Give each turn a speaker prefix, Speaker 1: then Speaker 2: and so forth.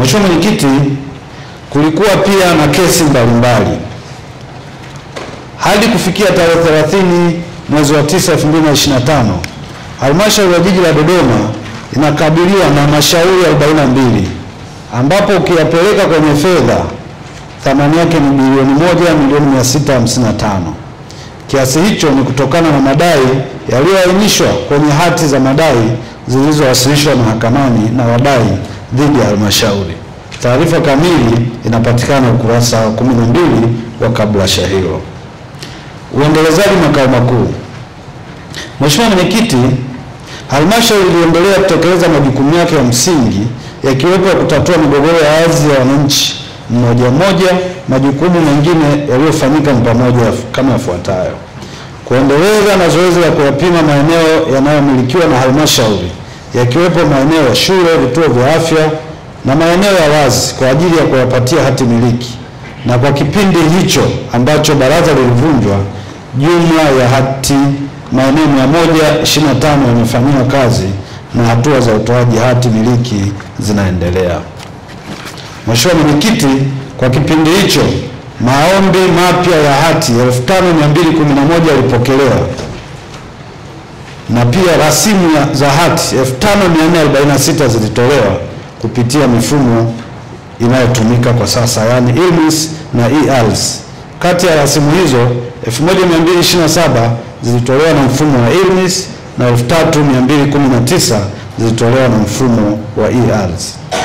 Speaker 1: Mheshimiwa Mwenyekiti, kulikuwa pia na kesi mbalimbali. Hadi kufikia tarehe 30 mwezi wa 9 2025, Halmashauri ya Jiji la Dodoma inakabiliwa na mashauri 42 ambapo ukiyapeleka kwenye fedha thamani yake ni bilioni 1,655,000. Kiasi hicho ni kutokana na madai yaliyoainishwa kwenye hati za madai zilizowasilishwa mahakamani na wadai dhidi ya halmashauri. Taarifa kamili inapatikana ukurasa wa 12 wa kabrasha hilo. Uendelezaji makao makuu. Mheshimiwa Mwenyekiti, halmashauri iliendelea kutekeleza majukumu yake ya msingi yakiwepo kutatua migogoro ya ardhi ya wananchi mmoja. Majukumu mengine yaliyofanyika ni pamoja kama yafuatayo: kuendeleza na zoezi la kuyapima maeneo yanayomilikiwa na halmashauri yakiwepo maeneo ya shule, vituo vya afya na maeneo ya wazi kwa ajili ya kuyapatia hati miliki, na kwa kipindi hicho ambacho baraza lilivunjwa, jumla ya hati maeneo 125 yamefanyiwa kazi na hatua za utoaji hati miliki zinaendelea. Mheshimiwa Mwenyekiti, kwa kipindi hicho maombi mapya ya hati 5211 yalipokelewa na pia rasimu za hati 5446 zilitolewa kupitia mifumo inayotumika kwa sasa, yani ILMIS na e-ALS. Kati ya rasimu hizo 1227 zilitolewa na mfumo wa ILMIS na 3219 zilitolewa na mfumo wa e-ALS.